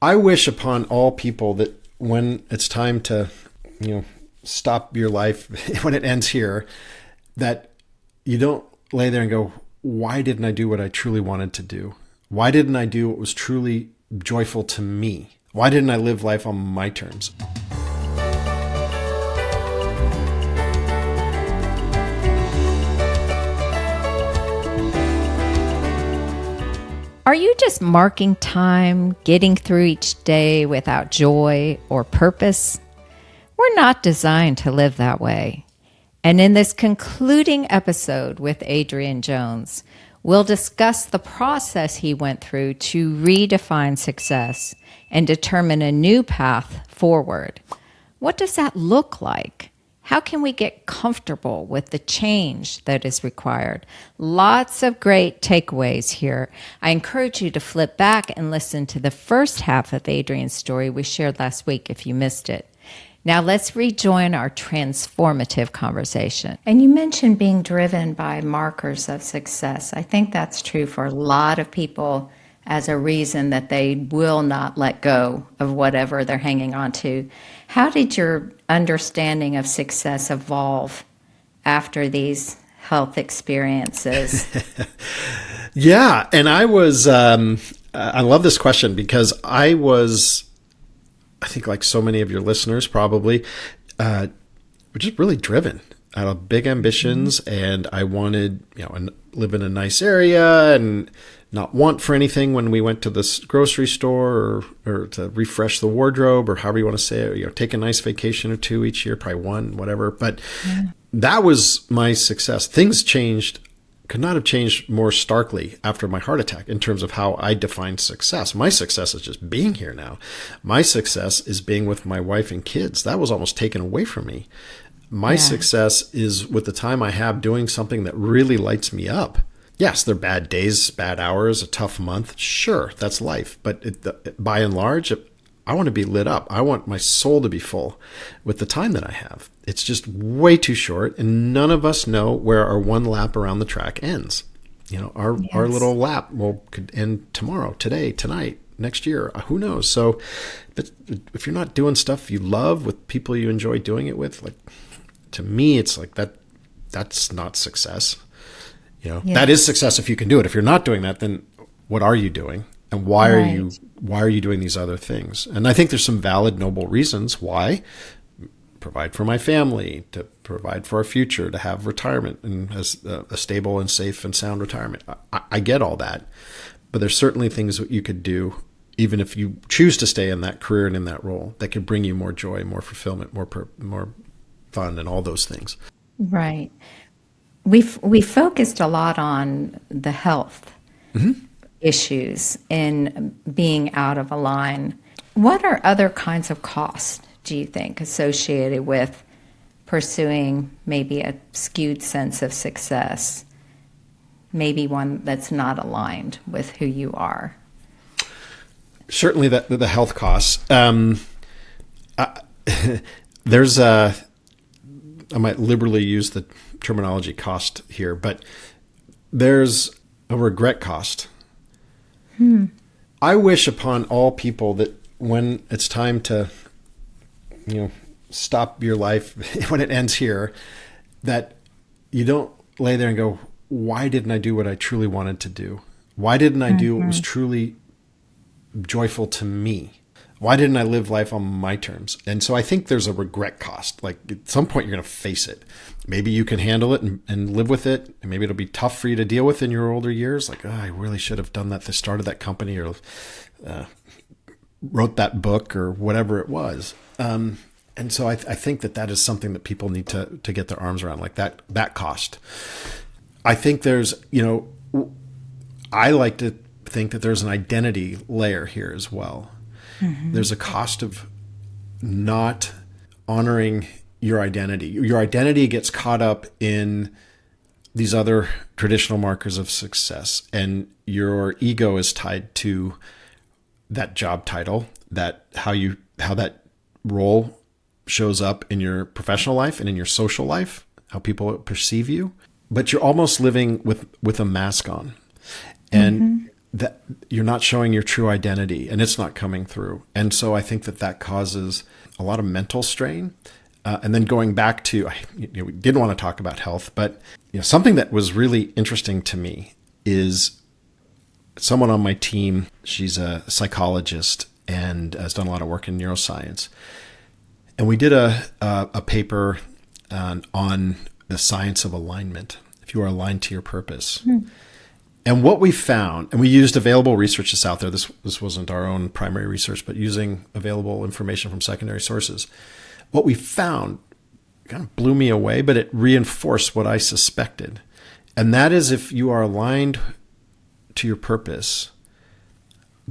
I wish upon all people that when it's time to, stop your life, when it ends here, that you don't lay there and go, why didn't I do what I truly wanted to do? Why didn't I do what was truly joyful to me? Why didn't I live life on my terms? Are you just marking time, getting through each day without joy or purpose? We're not designed to live that way. And in this concluding episode with Adrian Jones, we'll discuss the process he went through to redefine success and determine a new path forward. What does that look like? How can we get comfortable with the change that is required? Lots of great takeaways here. I encourage you to flip back and listen to the first half of Adrian's story we shared last week if you missed it. Now let's rejoin our transformative conversation. And you mentioned being driven by markers of success. I think that's true for a lot of people as a reason that they will not let go of whatever they're hanging on to. How did your understanding of success evolve after these health experiences? Yeah. And I love this question because I think like so many of your listeners probably, were just really driven. I had big ambitions and I wanted, live in a nice area and not want for anything when we went to this grocery store or to refresh the wardrobe or however you want to say it, take a nice vacation or two each year, probably one, whatever. But that was my success. Things could not have changed more starkly after my heart attack in terms of how I define success. My success is just being here now. My success is being with my wife and kids. That was almost taken away from me. My success is with the time I have doing something that really lights me up. Yes, there are bad days, bad hours, a tough month. Sure, that's life. But by and large, I want to be lit up. I want my soul to be full with the time that I have. It's just way too short, and none of us know where our one lap around the track ends. Our little lap could end tomorrow, today, tonight, next year. Who knows? So, but if you're not doing stuff you love with people you enjoy doing it with, like to me, it's like that's not success. That is success if you can do it. If you're not doing that, then what are you doing? And why are you doing these other things? And I think there's some valid, noble reasons why. Provide for my family, to provide for our future, to have retirement and a stable and safe and sound retirement. I get all that, but there's certainly things that you could do, even if you choose to stay in that career and in that role, that could bring you more joy, more fulfillment, more fun, and all those things. Right. We focused a lot on the health issues in being out of a line. What are other kinds of costs, do you think, associated with pursuing maybe a skewed sense of success, maybe one that's not aligned with who you are? Certainly the health costs. I might liberally use the terminology cost here, but there's a regret cost. I wish upon all people that when it's time to, stop your life, when it ends here, that you don't lay there and go, why didn't I do what I truly wanted to do? Why didn't I do what was truly joyful to me? Why didn't I live life on my terms? And so I think there's a regret cost. Like at some point you're going to face it. Maybe you can handle it and live with it. And maybe it'll be tough for you to deal with in your older years. Like, I really should have done that. Started that company or wrote that book or whatever it was. And so I think that is something that people need to get their arms around, like that cost. I think there's, I like to think that there's an identity layer here as well. There's a cost of not honoring your identity. Your identity gets caught up in these other traditional markers of success, and your ego is tied to that job title, how that role shows up in your professional life and in your social life, how people perceive you. But you're almost living with a mask on. And that you're not showing your true identity and it's not coming through. And so I think that causes a lot of mental strain. And then going back to, we did want to talk about health, but something that was really interesting to me is someone on my team. She's a psychologist and has done a lot of work in neuroscience. And we did a paper on the science of alignment, if you are aligned to your purpose. And what we found, and we used available research that's out there. This wasn't our own primary research, but using available information from secondary sources. What we found kind of blew me away, but it reinforced what I suspected. And that is, if you are aligned to your purpose,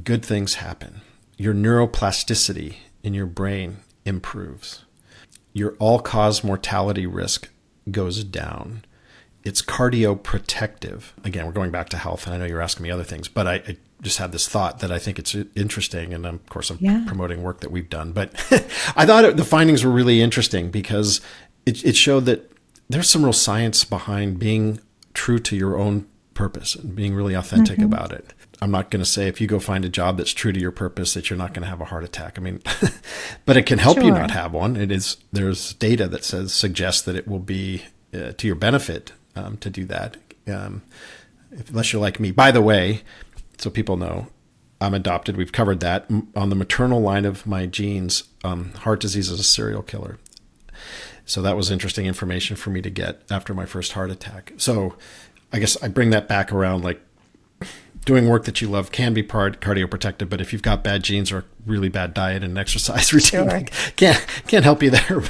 good things happen. Your neuroplasticity in your brain improves. Your all-cause mortality risk goes down. It's cardioprotective. Again, we're going back to health, and I know you're asking me other things, but I just had this thought that I think it's interesting, and of course I'm promoting work that we've done. But I thought the findings were really interesting because it showed that there's some real science behind being true to your own purpose and being really authentic about it. I'm not going to say if you go find a job that's true to your purpose that you're not going to have a heart attack. I mean, but it can help you not have one. There's data that suggests that it will be to your benefit to do that, unless you're like me. By the way, so people know, I'm adopted. We've covered that. On the maternal line of my genes, heart disease is a serial killer. So that was interesting information for me to get after my first heart attack. So I guess I bring that back around, like doing work that you love can be cardioprotective, but if you've got bad genes or a really bad diet and exercise routine, can't help you there.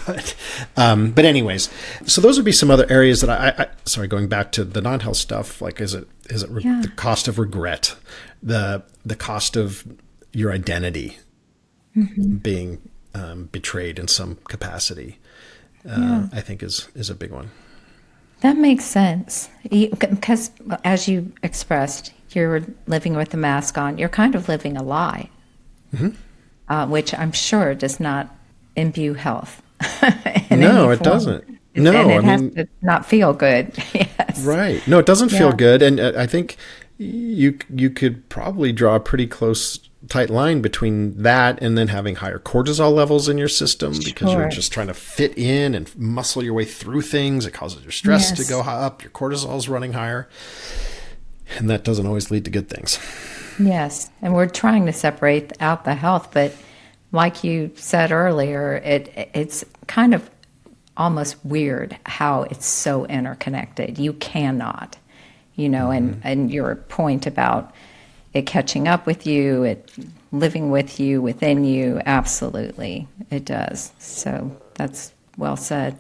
But anyways, so those would be some other areas that sorry, going back to the non-health stuff, like is it the cost of regret, the cost of your identity being betrayed in some capacity, I think is a big one. That makes sense. Because as you expressed, you're living with the mask on. You're kind of living a lie, which I'm sure does not imbue health. No, it doesn't. No, and it has to not feel good. Yes. Right. No, it doesn't feel good. And I think you could probably draw a pretty tight line between that and then having higher cortisol levels in your system because you're just trying to fit in and muscle your way through things. It causes your stress to go up. Your cortisol is running higher. And that doesn't always lead to good things. Yes. And we're trying to separate out the health, but like you said earlier, it's kind of almost weird how it's so interconnected. You cannot, and your point about it catching up with you, it living with you, within you, absolutely, it does. So that's well said.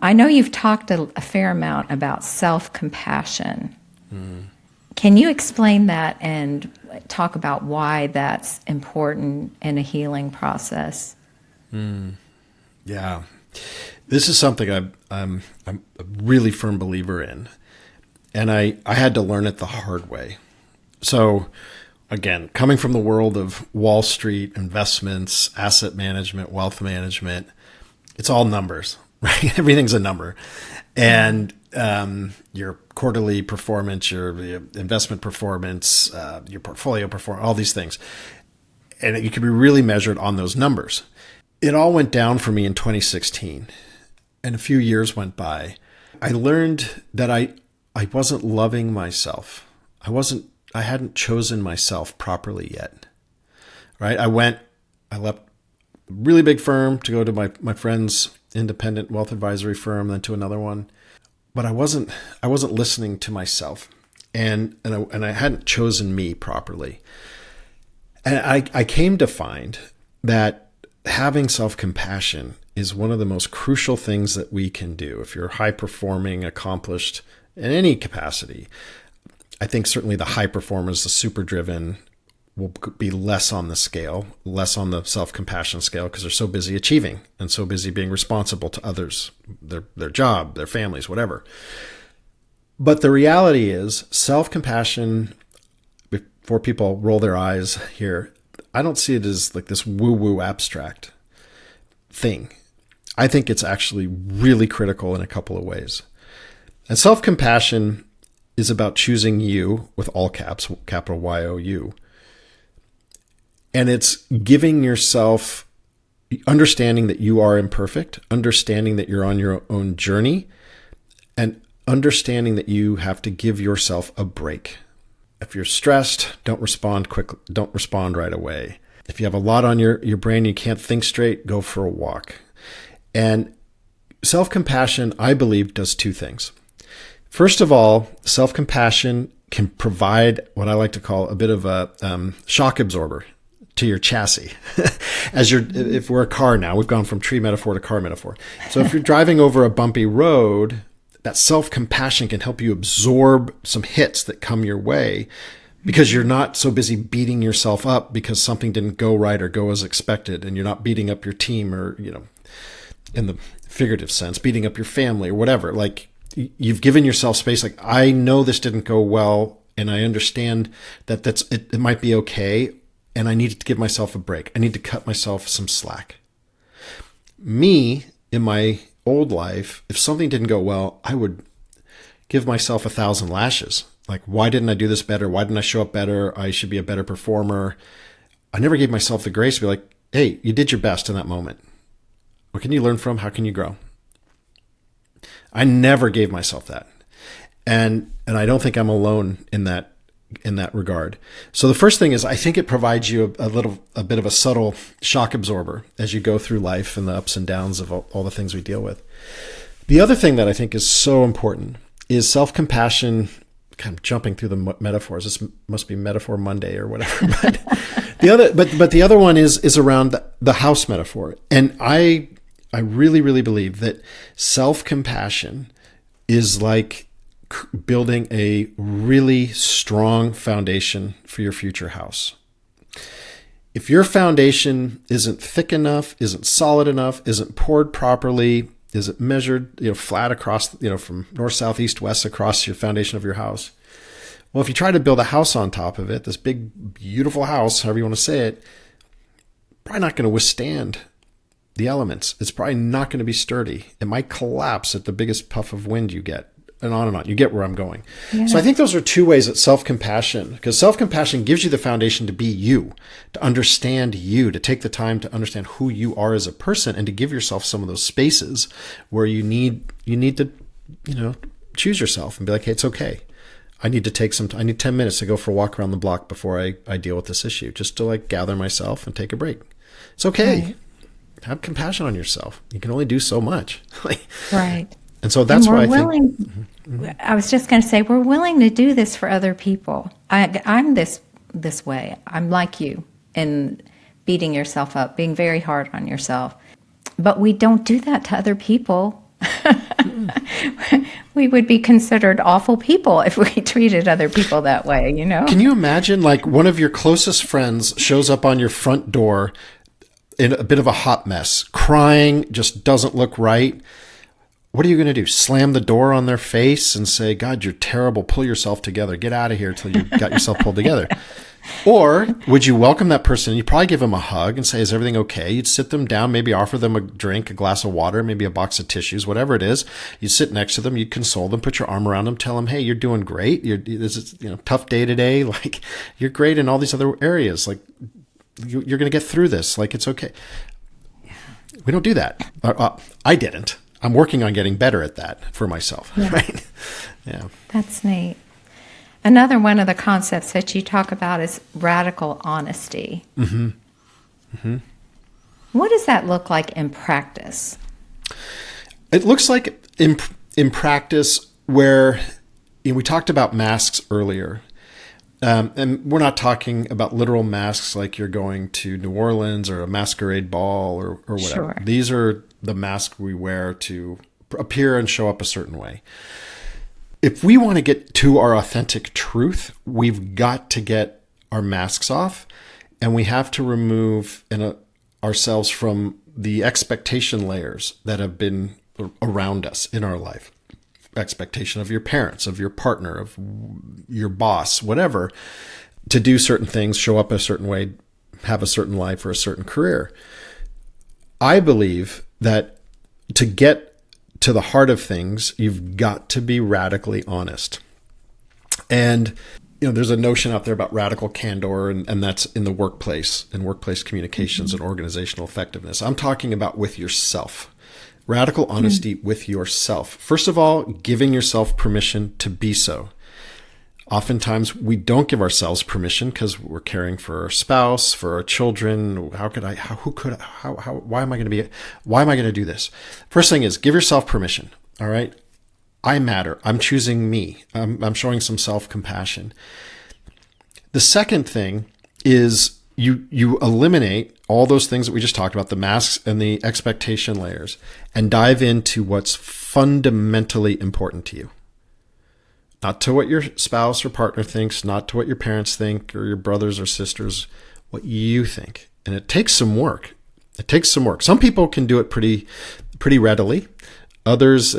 I know you've talked a fair amount about self-compassion. Can you explain that and talk about why that's important in a healing process? Yeah. This is something I'm a really firm believer in. And I had to learn it the hard way. So again, coming from the world of Wall Street, investments, asset management, wealth management, it's all numbers, right? Everything's a number. And your quarterly performance, your investment performance, your portfolio performance, all these things. And you can be really measured on those numbers. It all went down for me in 2016. And a few years went by. I learned that I wasn't loving myself. I hadn't chosen myself properly yet. Right? I left a really big firm to go to my friend's independent wealth advisory firm, then to another one. But I wasn't listening to myself, and I hadn't chosen me properly. And I came to find that having self-compassion is one of the most crucial things that we can do. If you're high performing, accomplished in any capacity, I think certainly the high performers, the super driven, will be less on the scale, less on the self-compassion scale, because they're so busy achieving and so busy being responsible to others, their job, their families, whatever. But the reality is self-compassion, before people roll their eyes here, I don't see it as like this woo-woo abstract thing. I think it's actually really critical in a couple of ways. And self-compassion is about choosing you with all caps, capital Y-O-U. And it's giving yourself, understanding that you are imperfect, understanding that you're on your own journey, and understanding that you have to give yourself a break. If you're stressed, don't respond quickly. Don't respond right away. If you have a lot on your brain, you can't think straight, go for a walk. And self-compassion, I believe, does two things. First of all, self-compassion can provide what I like to call a bit of a shock absorber to your chassis. If we're a car now, we've gone from tree metaphor to car metaphor. So if you're driving over a bumpy road, that self-compassion can help you absorb some hits that come your way because you're not so busy beating yourself up because something didn't go right or go as expected. And you're not beating up your team or, in the figurative sense, beating up your family or whatever. Like, you've given yourself space. Like, I know this didn't go well and I understand that it might be okay. And I need to give myself a break. I need to cut myself some slack. Me, in my old life, if something didn't go well, I would give myself 1,000 lashes. Like, why didn't I do this better? Why didn't I show up better? I should be a better performer. I never gave myself the grace to be like, hey, you did your best in that moment. What can you learn from? How can you grow? I never gave myself that. And I don't think I'm alone in that regard. So the first thing is, I think it provides you a bit of a subtle shock absorber as you go through life and the ups and downs of all the things we deal with. The other thing that I think is so important is self-compassion. Kind of jumping through the metaphors. This must be Metaphor Monday or whatever. But the other one is around the house metaphor. And I really, really believe that self-compassion is like building a really strong foundation for your future house. If your foundation isn't thick enough, isn't solid enough, isn't poured properly, isn't measured, flat across, from north, south, east, west across your foundation of your house. Well, if you try to build a house on top of it, this big, beautiful house, however you want to say it, probably not going to withstand the elements. It's probably not going to be sturdy. It might collapse at the biggest puff of wind you get. And on and on. You get where I'm going. Yeah. So I think those are two ways that self-compassion, because self-compassion gives you the foundation to be you, to understand you, to take the time to understand who you are as a person, and to give yourself some of those spaces where you need to, choose yourself and be like, hey, it's okay. I need 10 minutes to go for a walk around the block before I deal with this issue, just to gather myself and take a break. It's okay. Right. Have compassion on yourself. You can only do so much. Right. And so that's why I think. I was just going to say, we're willing to do this for other people. I'm this way. I'm like you in beating yourself up, being very hard on yourself. But we don't do that to other people. We would be considered awful people if we treated other people that way, Can you imagine, one of your closest friends shows up on your front door in a bit of a hot mess, crying, just doesn't look right? What are you going to do? Slam the door on their face and say, God, you're terrible. Pull yourself together. Get out of here till you got yourself pulled together. Or would you welcome that person? You'd probably give them a hug and say, is everything okay? You'd sit them down, maybe offer them a drink, a glass of water, maybe a box of tissues, whatever it is. You'd sit next to them. You'd console them, put your arm around them, tell them, hey, you're doing great. This is tough day today. You're great in all these other areas. You're going to get through this. It's okay. We don't do that. I didn't. I'm working on getting better at that for myself. Yeah. Right? Yeah. That's neat. Another one of the concepts that you talk about is radical honesty. Mm-hmm. Mm-hmm. What does that look like in practice? It looks like in practice where we talked about masks earlier. And we're not talking about literal masks like you're going to New Orleans or a masquerade ball or whatever. Sure. These are the masks we wear to appear and show up a certain way. If we want to get to our authentic truth, we've got to get our masks off, and we have to remove ourselves from the expectation layers that have been around us in our life. Expectation of your parents, of your partner, of your boss, whatever, to do certain things, show up a certain way, have a certain life or a certain career. I believe that to get to the heart of things, you've got to be radically honest. And there's a notion out there about radical candor, and that's in the workplace and workplace communications and organizational effectiveness. I'm talking about with yourself. Radical honesty with yourself. First of all, giving yourself permission to be so. Oftentimes we don't give ourselves permission because we're caring for our spouse, for our children. Why am I going to do this? First thing is give yourself permission. All right. I matter. I'm choosing me. I'm showing some self-compassion. The second thing is you eliminate all those things that we just talked about, the masks and the expectation layers, and dive into what's fundamentally important to you. Not to what your spouse or partner thinks, not to what your parents think or your brothers or sisters, what you think. And it takes some work. Some people can do it pretty readily. Others,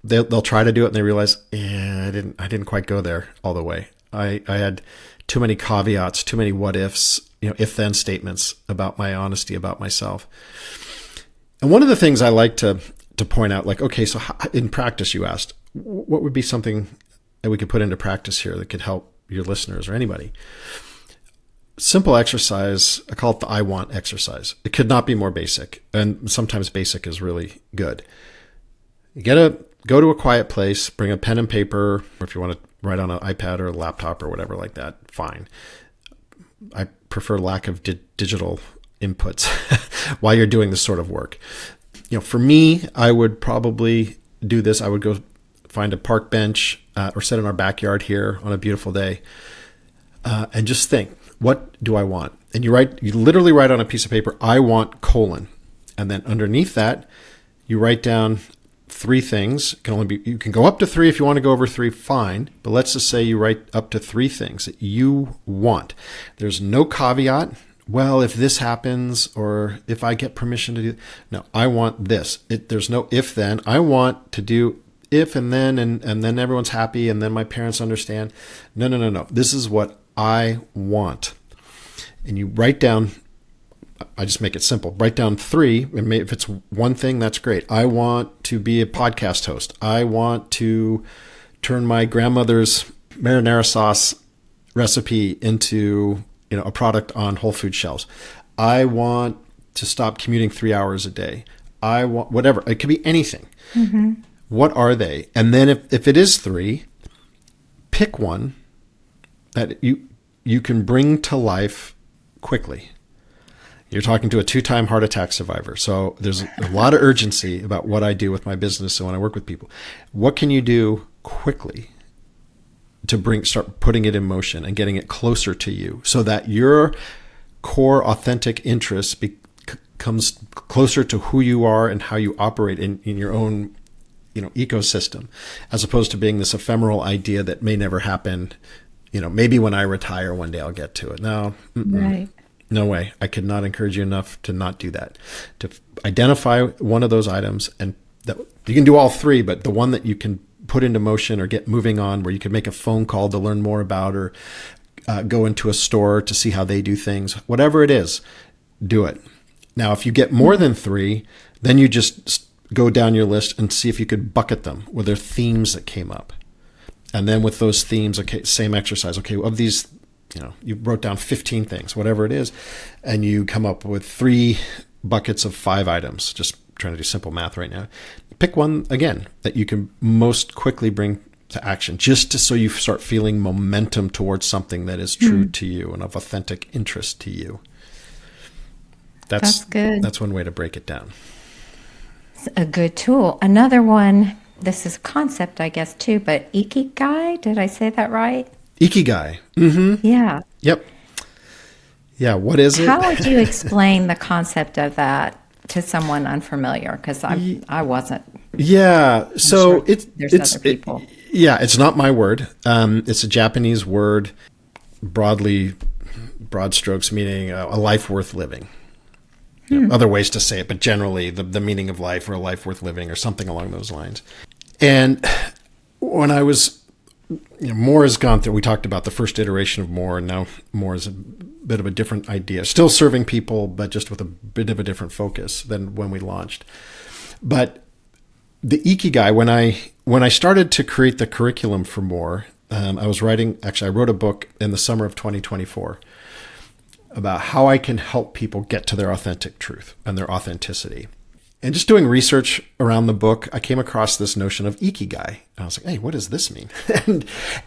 they'll try to do it and they realize, I didn't quite go there all the way. I had too many caveats, too many what ifs, if-then statements about my honesty about myself. And one of the things I like to point out, like, okay, so in practice, you asked, what would be something that we could put into practice here that could help your listeners or anybody? Simple exercise. I call it the I want exercise. It could not be more basic. And sometimes basic is really good. You go to a quiet place, bring a pen and paper, or if you want to write on an iPad or a laptop or whatever like that, fine. I prefer lack of digital inputs while you're doing this sort of work. For me, I would probably do this. I would go find a park bench or sit in our backyard here on a beautiful day and just think, what do I want? And you literally write on a piece of paper, I want : and then underneath that, you write down 3 things. You can go up to 3 if you want to go over 3, fine. But let's just say you write up to 3 things that you want. There's no caveat. Well, if this happens, or if I get permission to do, no, I want this. There's no if then. I want to do if and then everyone's happy and then my parents understand. No. This is what I want. And you write down, I just make it simple. Write down 3. And if it's one thing, that's great. I want to be a podcast host. I want to turn my grandmother's marinara sauce recipe into a product on Whole Foods shelves. I want to stop commuting 3 hours a day. I want whatever. It could be anything. Mm-hmm. What are they? And then if it is 3, pick one that you can bring to life quickly. You're talking to a 2-time heart attack survivor. So there's a lot of urgency about what I do with my business and when I work with people. What can you do quickly to start putting it in motion and getting it closer to you so that your core authentic interest becomes closer to who you are and how you operate in your own ecosystem, as opposed to being this ephemeral idea that may never happen. Maybe when I retire one day I'll get to it. No, right. No way. I could not encourage you enough to not do that. To identify one of those items, and that you can do all 3, but the one that you can put into motion or get moving on, where you could make a phone call to learn more about, or go into a store to see how they do things, whatever it is, do it. Now, if you get more than 3, then you just go down your list and see if you could bucket them with their themes that came up. And then with those themes, okay, same exercise. Okay, of these, you wrote down 15 things, whatever it is, and you come up with 3 buckets of 5 items. Just trying to do simple math right now. Pick one, again, that you can most quickly bring to action, so you start feeling momentum towards something that is true to you and of authentic interest to you. That's good. That's one way to break it down. It's a good tool. Another one, this is a concept, I guess, too, but Ikigai, did I say that right? Ikigai. Mm-hmm. Yeah. Yep. Yeah, what is it? How would you explain the concept of that to someone unfamiliar? Because I wasn't. Yeah, so sure there's other people. It's not my word. It's a Japanese word, broad strokes, meaning a life worth living. Other ways to say it, but generally the meaning of life, or a life worth living, or something along those lines. And when I was, more has gone through, we talked about the first iteration of more, and now more is a bit of a different idea. Still serving people, but just with a bit of a different focus than when we launched. But the Ikigai, when I started to create the curriculum for more, I wrote a book in the summer of 2024 about how I can help people get to their authentic truth and their authenticity. And just doing research around the book, I came across this notion of Ikigai. And I was like, hey, what does this mean?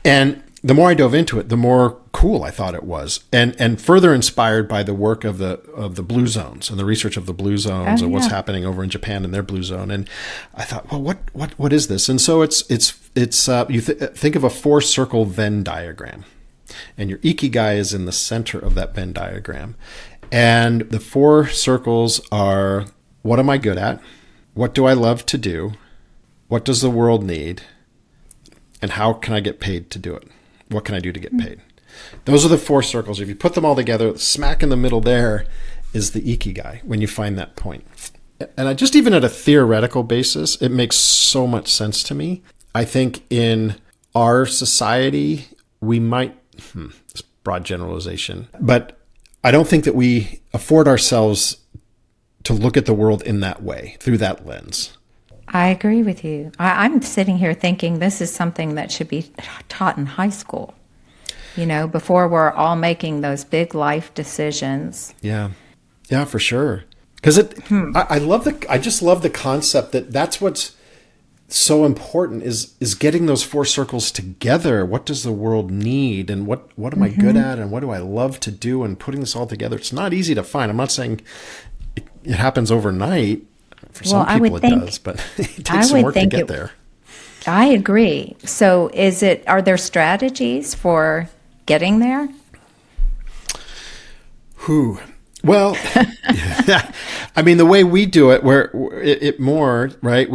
and the more I dove into it, the more cool I thought it was. And further inspired by the work of the blue zones and the research of the blue zones and what's happening over in Japan in their blue zone. And I thought, well, what is this? And so think of a 4-circle Venn diagram. And your Ikigai is in the center of that Venn diagram. And the 4 circles are, what am I good at? What do I love to do? What does the world need? And how can I get paid to do it? What can I do to get paid? Those are the 4 circles. If you put them all together, smack in the middle there is the Ikigai when you find that point. And just even at a theoretical basis, it makes so much sense to me. I think in our society, we might, it's broad generalization, but I don't think that we afford ourselves to look at the world in that way, through that lens. I agree with you. I'm sitting here thinking this is something that should be taught in high school, before we're all making those big life decisions. Yeah, for sure. Because I just love the concept that's what's so important is getting those 4 circles together. What does the world need, and what am I good at, and what do I love to do, and putting this all together. It's not easy to find. I'm not saying it happens overnight. For some people it does, but it takes some work to get there. I agree. So are there strategies for getting there? Well, I mean, the way we do it, right?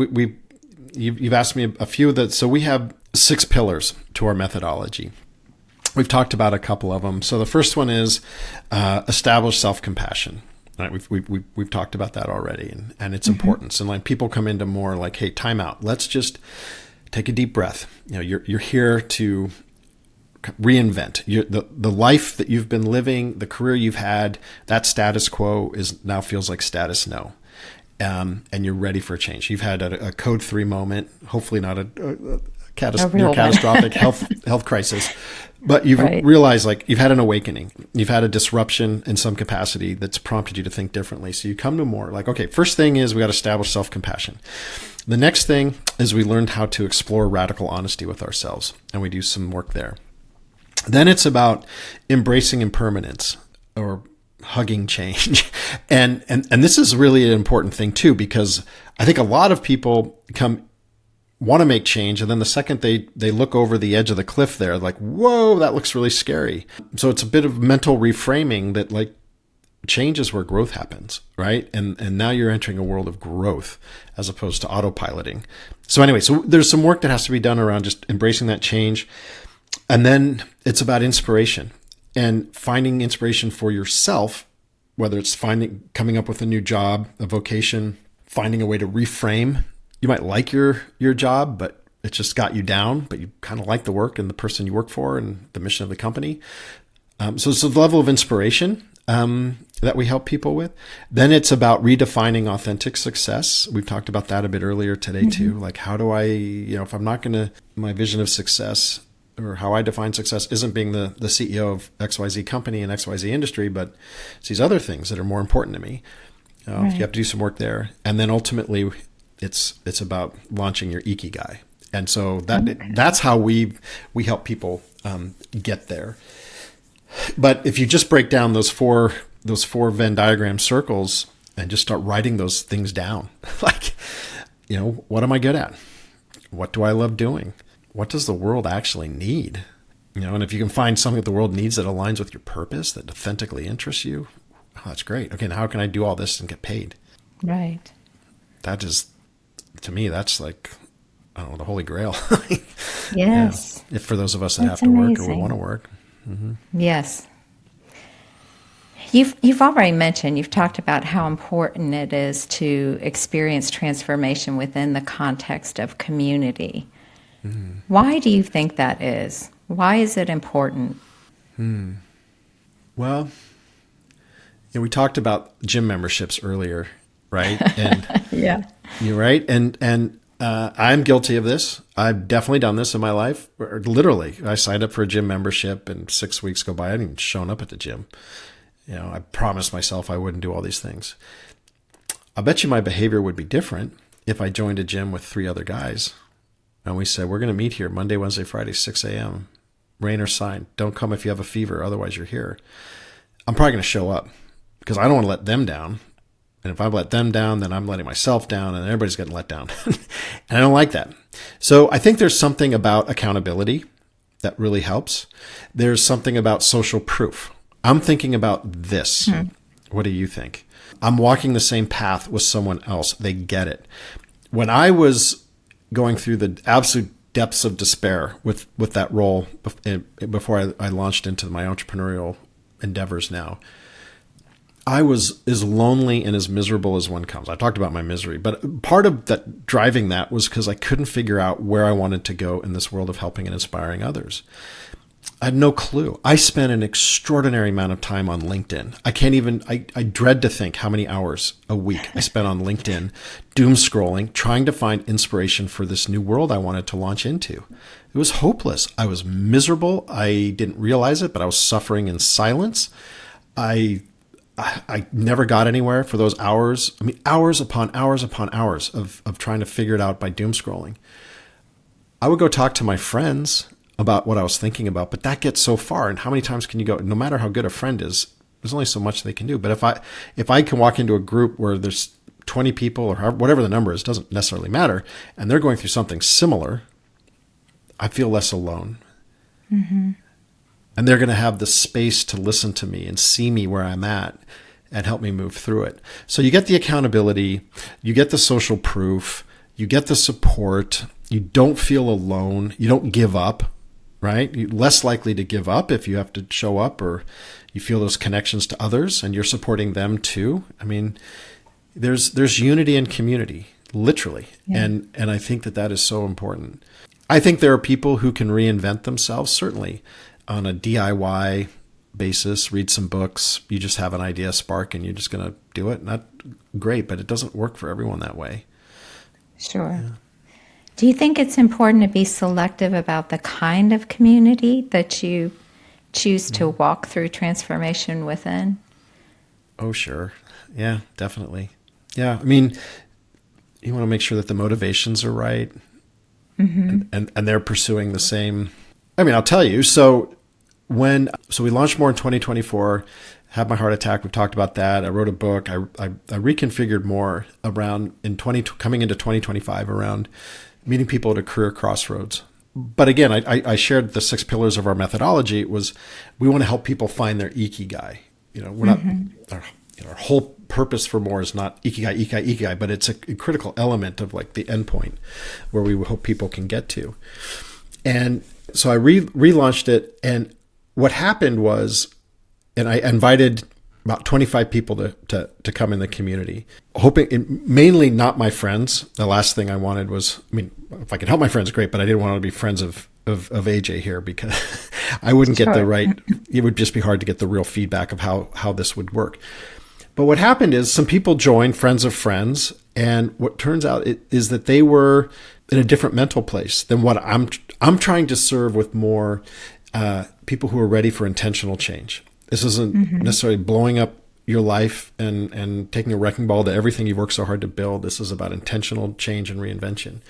You've asked me a few that, so we have 6 pillars to our methodology. We've talked about a couple of them. So the first one is establish self-compassion. Right, we've talked about that already, and its importance. And like people come into more like, hey, time out. Let's just take a deep breath. You're here to reinvent the life that you've been living, the career you've had. That status quo now feels like status no, and you're ready for a change. You've had a code 3 moment, hopefully not a catastrophic health crisis. But you've realized, like, you've had an awakening. You've had a disruption in some capacity that's prompted you to think differently. So you come to more like, okay, first thing is we got to establish self-compassion. The next thing is we learned how to explore radical honesty with ourselves, and we do some work there. Then it's about embracing impermanence or hugging change. And this is really an important thing too, because I think a lot of people want to make change, and then the second they look over the edge of the cliff, they're like, whoa, that looks really scary. So it's a bit of mental reframing that, like, change is where growth happens, right? And now you're entering a world of growth as opposed to autopiloting. So anyway, so there's some work that has to be done around just embracing that change. And then it's about inspiration and finding inspiration for yourself, whether it's coming up with a new job, a vocation, finding a way to reframe. You might like your job, but it just got you down, but you kind of like the work and the person you work for and the mission of the company. So it's the level of inspiration that we help people with. Then it's about redefining authentic success. We've talked about that a bit earlier today too. Like, how do I, if I'm not my vision of success or how I define success isn't being the CEO of XYZ company and XYZ industry, but it's these other things that are more important to me. You have to do some work there. And then ultimately, it's about launching your Ikigai. And so that's how we help people get there. But if you just break down those four Venn diagram circles and just start writing those things down, like, what am I good at? What do I love doing? What does the world actually need? And if you can find something that the world needs that aligns with your purpose, that authentically interests you, that's great. Okay, now how can I do all this and get paid? Right. That is, to me, that's like, I don't know, the holy grail. Yes. If for those of us that have to work or we want to work. Mm-hmm. Yes. You've already mentioned, you've talked about how important it is to experience transformation within the context of community. Mm-hmm. Why do you think that is? Why is it important? Well, we talked about gym memberships earlier, right? And yeah, you're right. And I'm guilty of this. I've definitely done this in my life. Literally, I signed up for a gym membership, and 6 weeks go by. I hadn't even shown up at the gym. I promised myself I wouldn't do all these things. I bet you my behavior would be different if I joined a gym with 3 other guys, and we said, we're going to meet here Monday, Wednesday, Friday, 6 a.m. Rain or shine. Don't come if you have a fever. Otherwise, you're here. I'm probably going to show up because I don't want to let them down. And if I let them down, then I'm letting myself down, and everybody's getting let down. And I don't like that. So I think there's something about accountability that really helps. There's something about social proof. I'm thinking about this. What do you think? I'm walking the same path with someone else. They get it. When I was going through the absolute depths of despair with that role before I launched into my entrepreneurial endeavors now, I was as lonely and as miserable as one comes. I talked about my misery, but part of that driving that was because I couldn't figure out where I wanted to go in this world of helping and inspiring others. I had no clue. I spent an extraordinary amount of time on LinkedIn. I dread to think how many hours a week I spent on LinkedIn, doom scrolling, trying to find inspiration for this new world I wanted to launch into. It was hopeless. I was miserable. I didn't realize it, but I was suffering in silence. I never got anywhere for those hours. I mean, hours upon hours upon hours of trying to figure it out by doom scrolling. I would go talk to my friends about what I was thinking about, but that gets so far. And how many times can you go? No matter how good a friend is, there's only so much they can do. But if I can walk into a group where there's 20 people or whatever the number is, doesn't necessarily matter, and they're going through something similar, I feel less alone. Mm-hmm. And they're going to have the space to listen to me and see me where I'm at and help me move through it. So you get the accountability, you get the social proof, you get the support, you don't feel alone, you don't give up, right? You're less likely to give up if you have to show up or you feel those connections to others and you're supporting them too. I mean, there's unity and community, literally. Yeah. And I think that is so important. I think there are people who can reinvent themselves, certainly, on a DIY basis, read some books, you just have an idea spark and you're just going to do it. Not great, but it doesn't work for everyone that way. Sure. Yeah. Do you think it's important to be selective about the kind of community that you choose to walk through transformation within? Oh, sure. Yeah, definitely. Yeah. I mean, you want to make sure that the motivations are right, mm-hmm. and they're pursuing the same. I mean, I'll tell you. So we launched more in 2024, had my heart attack. We've talked about that. I wrote a book. I reconfigured more around coming into 2025 around meeting people at a career crossroads. But again, I shared the 6 pillars of our methodology. It was, we want to help people find their Ikigai. We're mm-hmm. not, our whole purpose for more is not Ikigai, but it's a critical element of like the endpoint where we hope people can get to. And so I relaunched it, and what happened was, and I invited about 25 people to come in the community, hoping, mainly not my friends. The last thing I wanted was, I mean, if I could help my friends, great, but I didn't want to be friends of AJ here because I wouldn't get the right, it would just be hard to get the real feedback of how this would work. But what happened is some people joined, friends of friends, and what turns out is that they were in a different mental place than what I'm trying to serve with more people who are ready for intentional change. This isn't mm-hmm. necessarily blowing up your life and taking a wrecking ball to everything you've worked so hard to build. This is about intentional change and reinvention.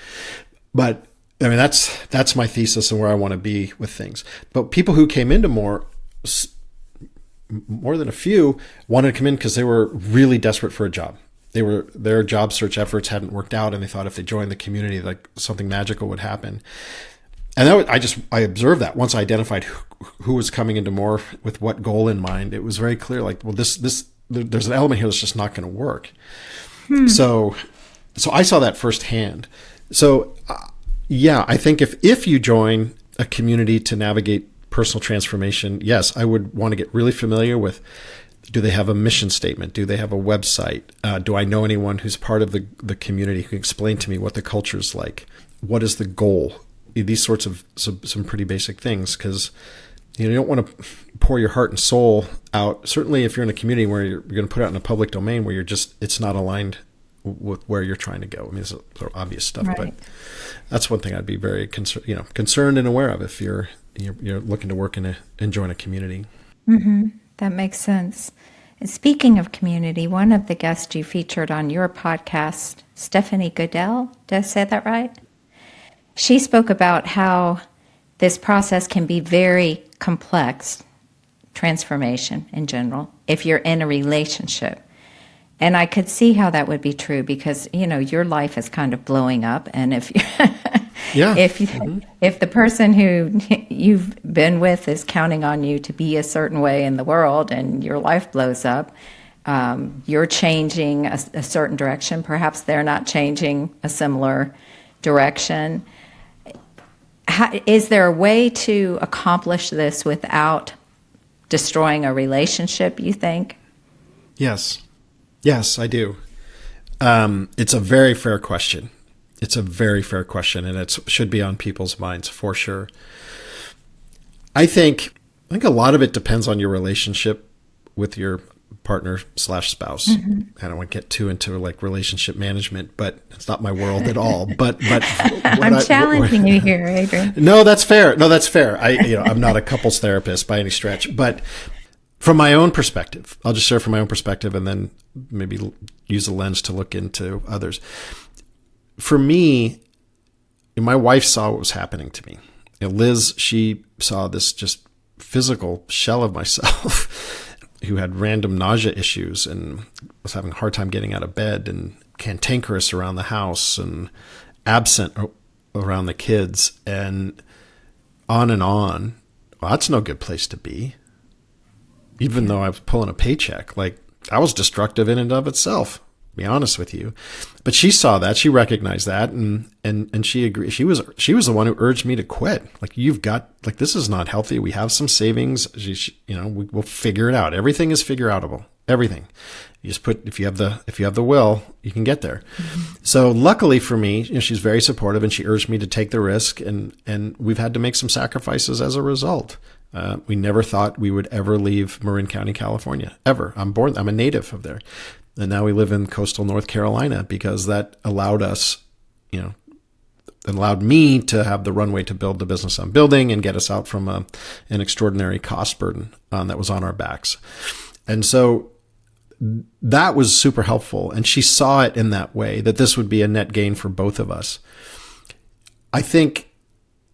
But I mean, that's my thesis and where I want to be with things. But people who came into more than a few wanted to come in because they were really desperate for a job. Their job search efforts hadn't worked out, and they thought if they joined the community, like something magical would happen. And I observed that once I identified who was coming into more with what goal in mind. It was very clear, like, well, there's an element here that's just not going to work. So I saw that firsthand. So yeah, I think if you join a community to navigate personal transformation, yes, I would want to get really familiar with, do they have a mission statement? Do they have a website? Do I know anyone who's part of the community who can explain to me what the culture is like? What is the goal? These sorts of some pretty basic things, because you don't want to pour your heart and soul out. Certainly if you're in a community where you're going to put it out in a public domain where it's not aligned with where you're trying to go. I mean, it's sort of obvious stuff, Right. but that's one thing I'd be very concerned and aware of if you're looking to work and join a community. That makes sense. And speaking of community, one of the guests you featured on your podcast, Stephanie Goodell, did I say that right? She spoke about how this process can be very complex, transformation in general, if you're in a relationship. And I could see how that would be true because, your life is kind of blowing up. And if Yeah. if the person who you've been with is counting on you to be a certain way in the world and your life blows up, you're changing a certain direction. Perhaps they're not changing a similar direction. Is there a way to accomplish this without destroying a relationship, you think? Yes. Yes, I do. It's a very fair question. It's a very fair question, and it should be on people's minds for sure. I think a lot of it depends on your relationship with your partner / spouse. I don't want to get too into like relationship management, but it's not my world at all. But I'm challenging you here, Adrian. No, that's fair. I'm not a couples therapist by any stretch, but from my own perspective, I'll just share from my own perspective, and then maybe use a lens to look into others. For me, my wife saw what was happening to me. Liz, she saw this just physical shell of myself who had random nausea issues and was having a hard time getting out of bed and cantankerous around the house and absent around the kids and on and on. Well, that's no good place to be. Even though I was pulling a paycheck, like I was destructive in and of itself, to be honest with you. But she saw that, she recognized that, and she agreed. She was the one who urged me to quit. Like, this is not healthy. We have some savings. We'll figure it out. Everything is figure outable. Everything. You just if you have the will, you can get there. So luckily for me, she's very supportive, and she urged me to take the risk, and we've had to make some sacrifices as a result. We never thought we would ever leave Marin County, California, ever. I'm a native of there. And now we live in coastal North Carolina because that allowed us, allowed me to have the runway to build the business I'm building and get us out from an extraordinary cost burden that was on our backs. And so that was super helpful. And she saw it in that way, that this would be a net gain for both of us. I think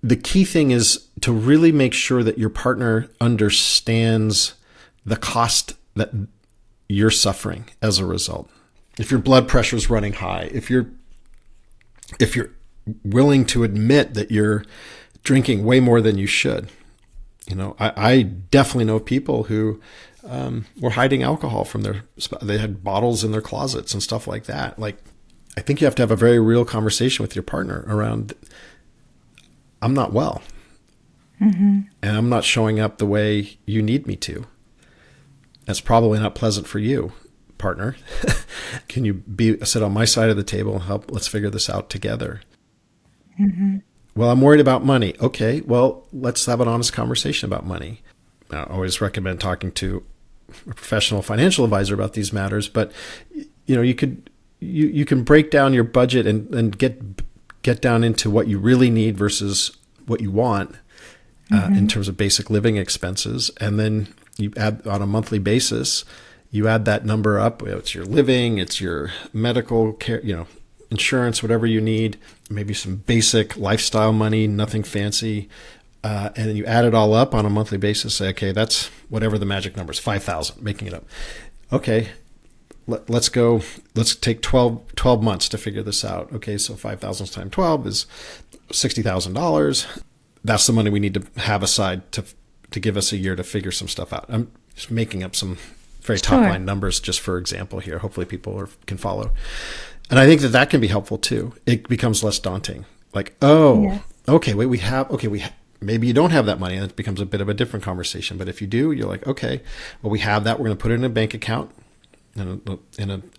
the key thing is to really make sure that your partner understands the cost that you're suffering as a result. If your blood pressure is running high, if you're willing to admit that you're drinking way more than you should. I definitely know people who were hiding alcohol from they had bottles in their closets and stuff like that. Like, I think you have to have a very real conversation with your partner around, I'm not well. And I'm not showing up the way you need me to. That's probably not pleasant for you, partner. Can you sit on my side of the table and help? Let's figure this out together. Well, I'm worried about money. Okay, well, let's have an honest conversation about money. I always recommend talking to a professional financial advisor about these matters, but you can break down your budget and get down into what you really need versus what you want in terms of basic living expenses. And then you add on a monthly basis, you add that number up. It's your living, it's your medical care, insurance, whatever you need, maybe some basic lifestyle money, nothing fancy. And then you add it all up on a monthly basis. Say, okay, that's whatever the magic number is, 5,000, making it up. Okay, let's go. Let's take 12 months to figure this out. Okay, so 5,000 times 12 is $60,000. That's the money we need to have aside to give us a year to figure some stuff out. I'm just making up some very top line numbers just for example here. Hopefully people can follow. And I think that can be helpful too. It becomes less daunting. Like, okay, wait, maybe you don't have that money, and it becomes a bit of a different conversation. But if you do, you're like, okay, well, we have that. We're going to put it in a bank account, in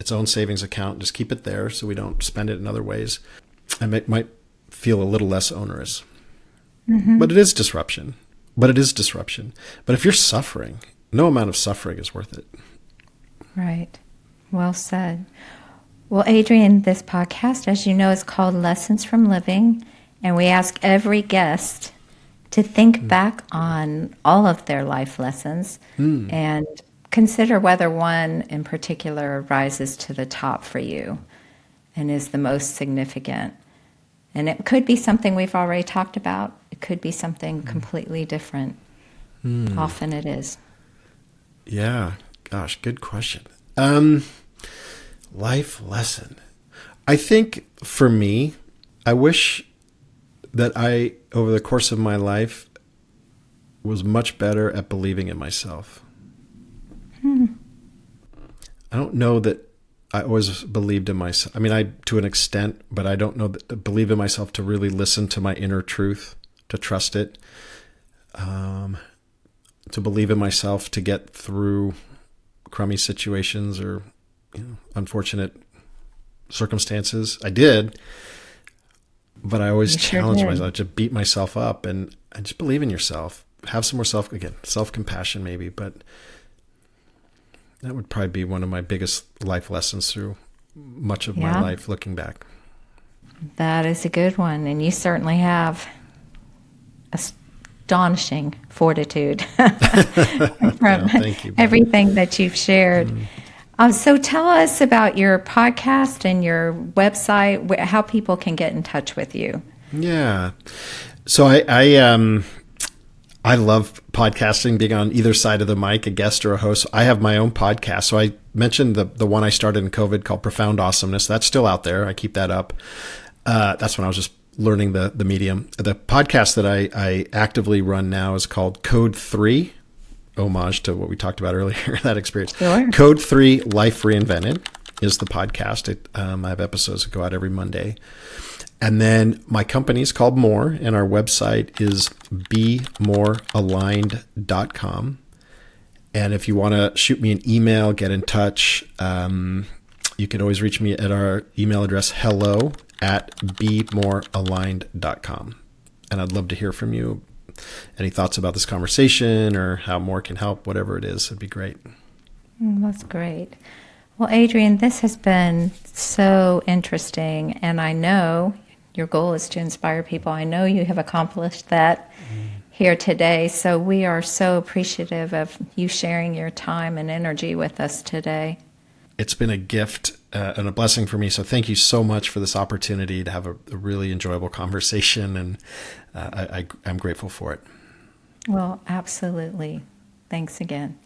its own savings account. Just keep it there so we don't spend it in other ways. And it might feel a little less onerous. But it is disruption. But if you're suffering, no amount of suffering is worth it. Right. Well said. Well, Adrian, this podcast, as you know, is called Lessons from Living, and we ask every guest to think back on all of their life lessons and consider whether one in particular rises to the top for you and is the most significant. And it could be something we've already talked about. It could be something completely different. Often it is. Yeah. Gosh, good question. Life lesson. I think for me, I wish that I, over the course of my life, was much better at believing in myself. I don't know that I always believed in myself. I mean, I to an extent, but I don't know that believe in myself to really listen to my inner truth, to trust it, to believe in myself to get through crummy situations or unfortunate circumstances. I did, but I always challenge myself to beat myself up and just believe in yourself. Have some more self-compassion maybe, but that would probably be one of my biggest life lessons through much of my life looking back. That is a good one. And you certainly have astonishing fortitude from thank you, Beth. Everything that you've shared. So tell us about your podcast and your website, how people can get in touch with you. Yeah. So I love podcasting, being on either side of the mic, a guest or a host. I have my own podcast. So I mentioned the one I started in COVID called Profound Awesomeness. That's still out there. I keep that up. That's when I was just learning the medium. The podcast that I actively run now is called Code 3, homage to what we talked about earlier, that experience. Sure. Code 3 Life Reinvented is the podcast. I have episodes that go out every Monday. And then my company is called More, and our website is bemorealigned.com. And if you want to shoot me an email, get in touch, you can always reach me at our email address, hello@bemorealigned.com. And I'd love to hear from you. Any thoughts about this conversation or how More can help, whatever it is, it'd be great. That's great. Well, Adrian, this has been so interesting, and I know your goal is to inspire people. I know you have accomplished that here today, so we are so appreciative of you sharing your time and energy with us today. It's been a gift and a blessing for me, so thank you so much for this opportunity to have a really enjoyable conversation, and I'm grateful for it. Well, absolutely. Thanks again.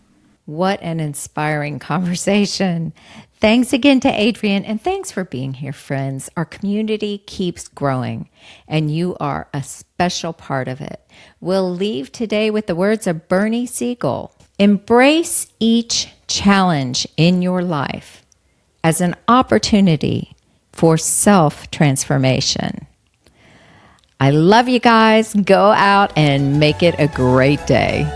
What an inspiring conversation. Thanks again to Adrian, and thanks for being here, friends. Our community keeps growing, and you are a special part of it. We'll leave today with the words of Bernie Siegel. Embrace each challenge in your life as an opportunity for self-transformation. I love you guys. Go out and make it a great day.